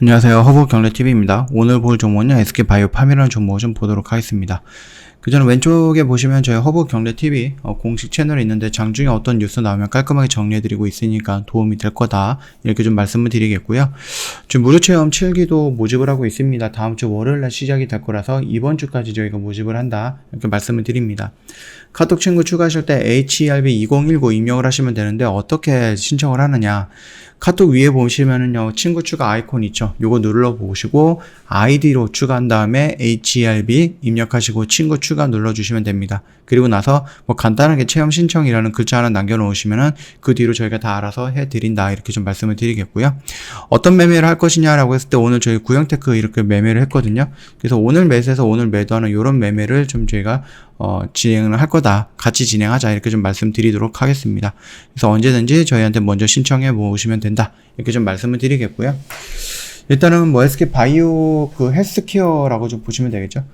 안녕하세요. 허브경제TV입니다. 오늘 볼 종목은요, SK바이오팜이라는 종목을 좀 보도록 하겠습니다. 그 전에 왼쪽에 보시면 저희 허브경제TV 공식 채널이 있는데 장중에 어떤 뉴스 나오면 깔끔하게 정리해드리고 있으니까 도움이 될 거다. 이렇게 좀 말씀을 드리겠고요. 지금 무료체험 7기도 모집을 하고 있습니다. 다음 주 월요일날 시작이 될 거라서 이번 주까지 저희가 모집을 한다. 이렇게 말씀을 드립니다. 카톡 친구 추가하실 때 HERB2019 입력을 하시면 되는데 어떻게 신청을 하느냐. 카톡 위에 보시면은요, 친구 추가 아이콘 있죠. 요거 눌러보시고 아이디로 추가한 다음에 HERB 입력하시고 친구 추가 눌러주시면 됩니다. 그리고 나서 뭐 간단하게 체험 신청이라는 글자 하나 남겨놓으시면은 그 뒤로 저희가 다 알아서 해드린다. 이렇게 좀 말씀을 드리겠고요. 어떤 매매를 할 것이냐라고 했을 때 오늘 저희 구형테크 이렇게 매매를 했거든요. 그래서 오늘 매수해서 오늘 매도하는 이런 매매를 좀 저희가 진행을 할 거다. 같이 진행하자. 이렇게 좀 말씀드리도록 하겠습니다. 그래서 언제든지 저희한테 먼저 신청해 보시면 된다. 이렇게 좀 말씀을 드리겠고요. 일단은 뭐 SK 바이오 그 헬스케어라고 좀 보시면 되겠죠.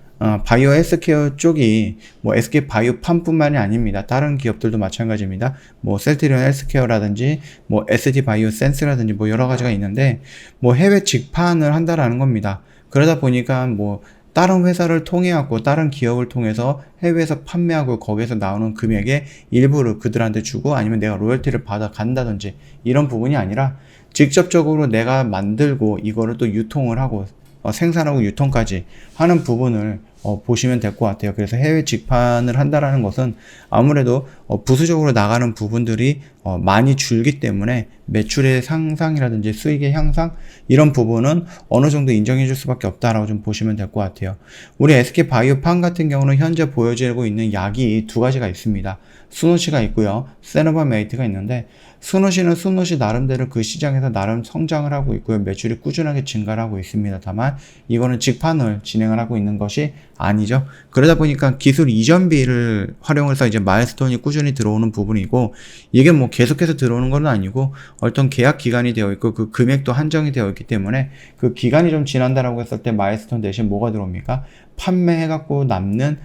바이오 헬스케어 쪽이 뭐 SK 바이오팜뿐만이 아닙니다. 다른 기업들도 마찬가지입니다. 뭐 셀트리온 헬스케어라든지 뭐 SD 바이오 센스라든지 뭐 여러 가지가 있는데 뭐 해외 직판을 한다라는 겁니다. 그러다 보니까 뭐 다른 회사를 통해 갖고 다른 기업을 통해서 해외에서 판매하고 거기에서 나오는 금액의 일부를 그들한테 주고 아니면 내가 로열티를 받아 간다든지 이런 부분이 아니라 직접적으로 내가 만들고 이거를 또 유통을 하고 생산하고 유통까지 하는 부분을 보시면 될 것 같아요. 그래서 해외 직판을 한다라는 것은 아무래도 부수적으로 나가는 부분들이 많이 줄기 때문에 매출의 상상이라든지 수익의 향상 이런 부분은 어느 정도 인정해 줄 수밖에 없다라고 좀 보시면 될 것 같아요. 우리 SK바이오팜 같은 경우는 현재 보여지고 있는 약이 두 가지가 있습니다. 스노시가 있고요. 세노바메이트가 있는데 스노시는 스노시 나름대로 그 시장에서 나름 성장을 하고 있고요. 매출이 꾸준하게 증가를 하고 있습니다. 다만 이거는 직판을 진행을 하고 있는 것이 아니죠. 그러다 보니까 기술 이전비를 활용해서 이제 마일스톤이 꾸준히 들어오는 부분이고 이게 뭐 계속해서 들어오는 건 아니고 어떤 계약 기간이 되어 있고 그 금액도 한정이 되어 있기 때문에 그 기간이 좀 지난다라고 했을 때 마일스톤 대신 뭐가 들어옵니까? 판매해갖고 남는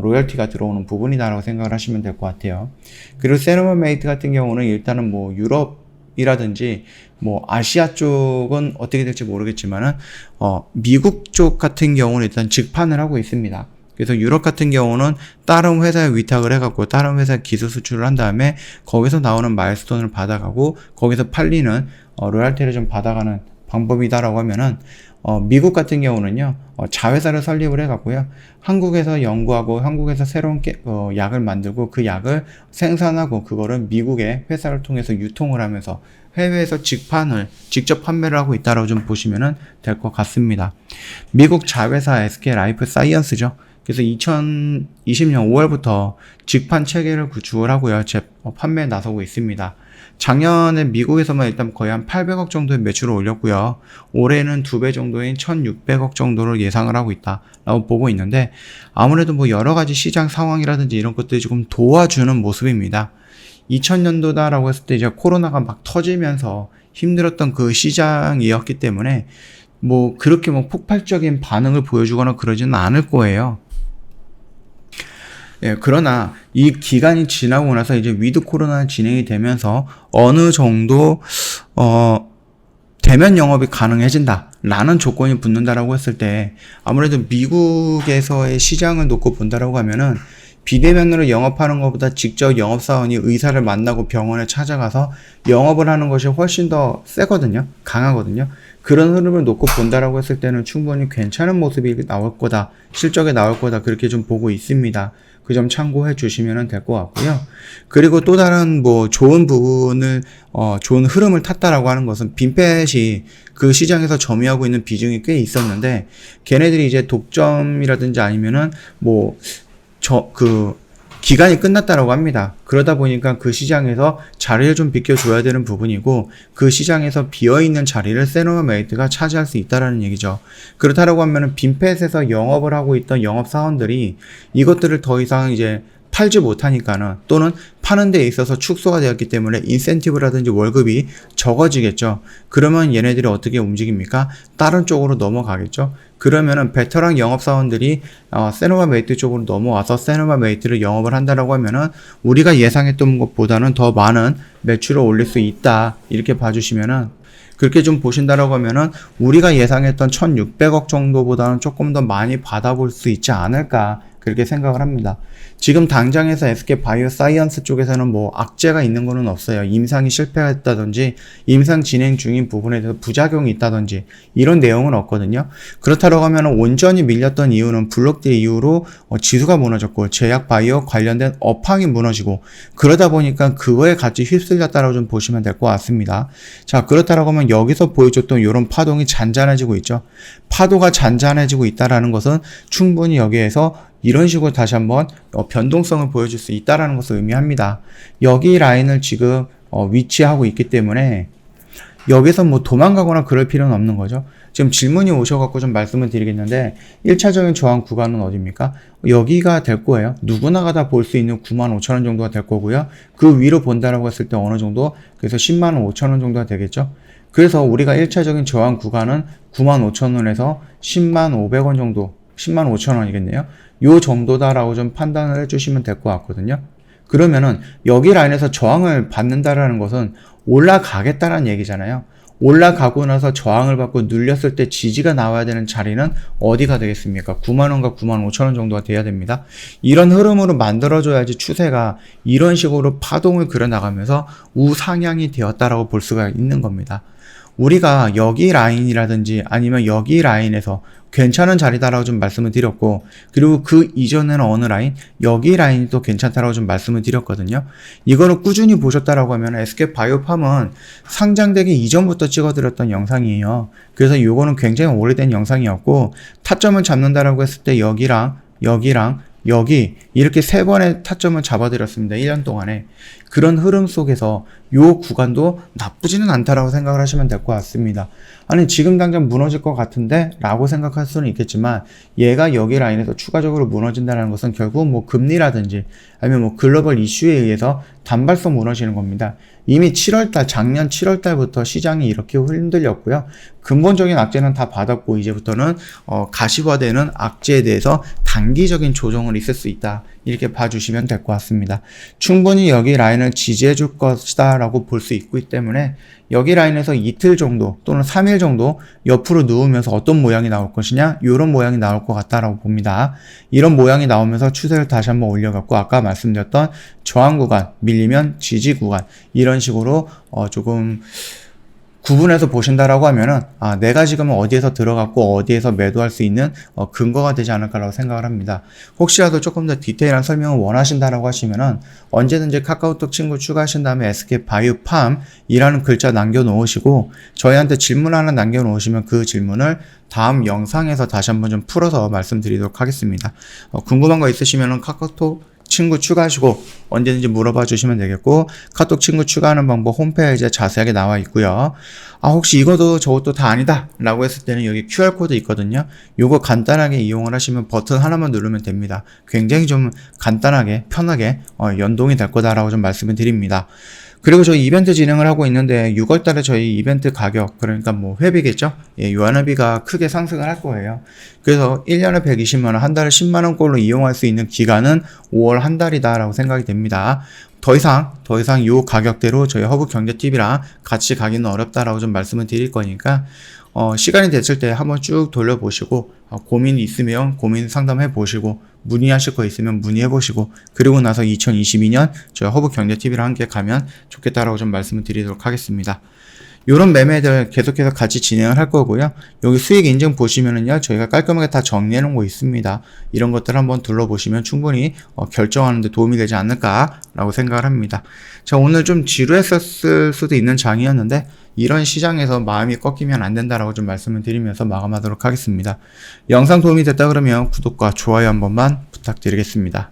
로열티가 들어오는 부분이다라고 생각을 하시면 될 것 같아요. 그리고 세노바메이트 같은 경우는 일단은 뭐 유럽이라든지 뭐 아시아 쪽은 어떻게 될지 모르겠지만은 미국 쪽 같은 경우는 일단 직판을 하고 있습니다. 그래서 유럽 같은 경우는 다른 회사에 위탁을 해갖고 다른 회사에 기술 수출을 한 다음에 거기서 나오는 마일스톤을 받아가고 거기서 팔리는 로열티를 좀 받아가는 방법이다라고 하면은 미국 같은 경우는요, 자회사를 설립을 해갖고요, 한국에서 연구하고 한국에서 새로운 약을 만들고 그 약을 생산하고 그거를 미국의 회사를 통해서 유통을 하면서 해외에서 직판을 직접 판매를 하고 있다라고 좀 보시면 될 것 같습니다. 미국 자회사 SK 라이프 사이언스죠. 그래서 2020년 5월부터 직판 체계를 구축을 하고요, 판매에 나서고 있습니다. 작년에 미국에서만 일단 거의 한 800억 정도의 매출을 올렸고요. 올해는 2배 정도인 1600억 정도를 예상을 하고 있다라고 보고 있는데 아무래도 뭐 여러 가지 시장 상황이라든지 이런 것들이 조금 도와주는 모습입니다. 2000년도다라고 했을 때 이제 코로나가 막 터지면서 힘들었던 그 시장이었기 때문에 뭐 그렇게 뭐 폭발적인 반응을 보여주거나 그러지는 않을 거예요. 예, 그러나 이 기간이 지나고 나서 이제 위드 코로나 진행이 되면서 어느 정도 대면 영업이 가능해진다 라는 조건이 붙는다라고 했을 때 아무래도 미국에서의 시장을 놓고 본다라고 하면은 비대면으로 영업하는 것보다 직접 영업사원이 의사를 만나고 병원에 찾아가서 영업을 하는 것이 훨씬 더 세거든요. 강하거든요. 그런 흐름을 놓고 본다라고 했을 때는 충분히 괜찮은 모습이 나올 거다. 실적에 나올 거다. 그렇게 좀 보고 있습니다. 그 점 참고해 주시면 될 것 같고요. 그리고 또 다른 뭐 좋은 부분을 좋은 흐름을 탔다라고 하는 것은 빈펫이 그 시장에서 점유하고 있는 비중이 꽤 있었는데 걔네들이 이제 독점이라든지 아니면은 뭐 기간이 끝났다라고 합니다. 그러다 보니까 그 시장에서 자리를 좀 비켜줘야 되는 부분이고 그 시장에서 비어있는 자리를 세노바메이트가 차지할 수 있다라는 얘기죠. 그렇다라고 하면은 빈펫에서 영업을 하고 있던 영업사원들이 이것들을 더 이상 이제 팔지 못하니까는 또는 파는 데 있어서 축소가 되었기 때문에 인센티브라든지 월급이 적어지겠죠. 그러면 얘네들이 어떻게 움직입니까? 다른 쪽으로 넘어가겠죠. 그러면은 베테랑 영업사원들이 세노바메이트 쪽으로 넘어와서 세노바메이트를 영업을 한다라고 하면은 우리가 예상했던 것보다는 더 많은 매출을 올릴 수 있다. 이렇게 봐주시면은 그렇게 좀 보신다라고 하면은 우리가 예상했던 1600억 정도보다는 조금 더 많이 받아볼 수 있지 않을까 그렇게 생각을 합니다. 지금 당장에서 SK 바이오사이언스 쪽에서는 뭐 악재가 있는 거는 없어요. 임상이 실패했다든지 임상 진행 중인 부분에 대해서 부작용이 있다든지 이런 내용은 없거든요. 그렇다고 하면 온전히 밀렸던 이유는 블록딜 이후로 지수가 무너졌고 제약 바이오 관련된 업황이 무너지고 그러다 보니까 그거에 같이 휩쓸렸다라고 좀 보시면 될 것 같습니다. 자, 그렇다고 하면 여기서 보여줬던 이런 파동이 잔잔해지고 있죠. 파도가 잔잔해지고 있다라는 것은 충분히 여기에서 이런 식으로 다시 한번 변동성을 보여줄 수 있다는 것을 의미합니다. 여기 라인을 지금 위치하고 있기 때문에 여기서 뭐 도망가거나 그럴 필요는 없는 거죠. 지금 질문이 오셔갖고 좀 말씀을 드리겠는데 1차적인 저항 구간은 어디입니까? 여기가 될 거예요. 누구나가 다 볼 수 있는 95,000원 정도가 될 거고요. 그 위로 본다라고 했을 때 어느 정도? 그래서 105,000원 정도가 되겠죠. 그래서 우리가 1차적인 저항 구간은 95,000원에서 105,500원 정도, 105,000원이겠네요. 요 정도다라고 좀 판단을 해주시면 될 것 같거든요. 그러면은 여기 라인에서 저항을 받는다라는 것은 올라가겠다라는 얘기잖아요. 올라가고 나서 저항을 받고 눌렸을 때 지지가 나와야 되는 자리는 어디가 되겠습니까? 90,000원과 95,000원 정도가 돼야 됩니다. 이런 흐름으로 만들어줘야지 추세가 이런 식으로 파동을 그려나가면서 우상향이 되었다라고 볼 수가 있는 겁니다. 우리가 여기 라인이라든지 아니면 여기 라인에서 괜찮은 자리다라고 좀 말씀을 드렸고, 그리고 그 이전에는 어느 라인? 여기 라인이 또 괜찮다라고 좀 말씀을 드렸거든요. 이거를 꾸준히 보셨다라고 하면 SK 바이오팜은 상장되기 이전부터 찍어드렸던 영상이에요. 그래서 이거는 굉장히 오래된 영상이었고, 타점을 잡는다라고 했을 때 여기랑 여기 이렇게 3번의 타점을 잡아드렸습니다. 1년 동안에. 그런 흐름 속에서 요 구간도 나쁘지는 않다라고 생각을 하시면 될 것 같습니다. 아니 지금 당장 무너질 것 같은데? 라고 생각할 수는 있겠지만 얘가 여기 라인에서 추가적으로 무너진다는 것은 결국 뭐 금리라든지 아니면 뭐 글로벌 이슈에 의해서 단발성 무너지는 겁니다. 이미 7월달, 작년 7월달부터 시장이 이렇게 흔들렸고요. 근본적인 악재는 다 받았고 이제부터는 가시화되는 악재에 대해서 단기적인 조정을 있을 수 있다. 이렇게 봐주시면 될 것 같습니다. 충분히 여기 라인을 지지해 줄 것이다 라고 볼 수 있기 때문에 여기 라인에서 이틀 정도 또는 3일 정도 옆으로 누우면서 어떤 모양이 나올 것이냐 이런 모양이 나올 것 같다라고 봅니다. 이런 모양이 나오면서 추세를 다시 한번 올려갖고 아까 말씀드렸던 저항 구간, 밀리면 지지 구간 이런 식으로 조금 구분해서 보신다라고 하면은 내가 지금 어디에서 들어갔고 어디에서 매도할 수 있는 근거가 되지 않을까라고 생각을 합니다. 혹시라도 조금 더 디테일한 설명을 원하신다라고 하시면은 언제든지 카카오톡 친구 추가하신 다음에 SK 바이오팜이라는 글자 남겨놓으시고 저희한테 질문 하나 남겨놓으시면 그 질문을 다음 영상에서 다시 한번 좀 풀어서 말씀드리도록 하겠습니다. 궁금한 거 있으시면은 카카오톡 친구 추가하시고 언제든지 물어봐 주시면 되겠고 카톡 친구 추가하는 방법 홈페이지에 자세하게 나와 있고요. 혹시 이것도 저것도 다 아니다 라고 했을 때는 여기 QR코드 있거든요. 요거 간단하게 이용을 하시면 버튼 하나만 누르면 됩니다. 굉장히 좀 간단하게 편하게 연동이 될 거다라고 좀 말씀을 드립니다. 그리고 저희 이벤트 진행을 하고 있는데 6월달에 저희 이벤트 가격 그러니까 뭐 회비겠죠. 유한회비가 크게 상승을 할 거예요. 그래서 1년에 120만원 한 달에 10만원꼴로 이용할 수 있는 기간은 5월 한 달이다 라고 생각이 됩니다. 더 이상 요 가격대로 저희 허브경제TV랑 같이 가기는 어렵다라고 좀 말씀을 드릴 거니까 시간이 됐을 때 한번 쭉 돌려보시고 고민이 있으면 고민 상담해 보시고 문의하실 거 있으면 문의해 보시고 그리고 나서 2022년 저희 허브경제TV랑 함께 가면 좋겠다라고 좀 말씀을 드리도록 하겠습니다. 요런 매매들 계속해서 같이 진행을 할 거고요. 여기 수익 인증 보시면은요, 저희가 깔끔하게 다 정리해 놓은 거 있습니다. 이런 것들 한번 둘러보시면 충분히 결정하는 데 도움이 되지 않을까라고 생각을 합니다. 자, 오늘 좀 지루했었을 수도 있는 장이었는데 이런 시장에서 마음이 꺾이면 안 된다라고 좀 말씀을 드리면서 마감하도록 하겠습니다. 영상 도움이 됐다 그러면 구독과 좋아요 한 번만 부탁드리겠습니다.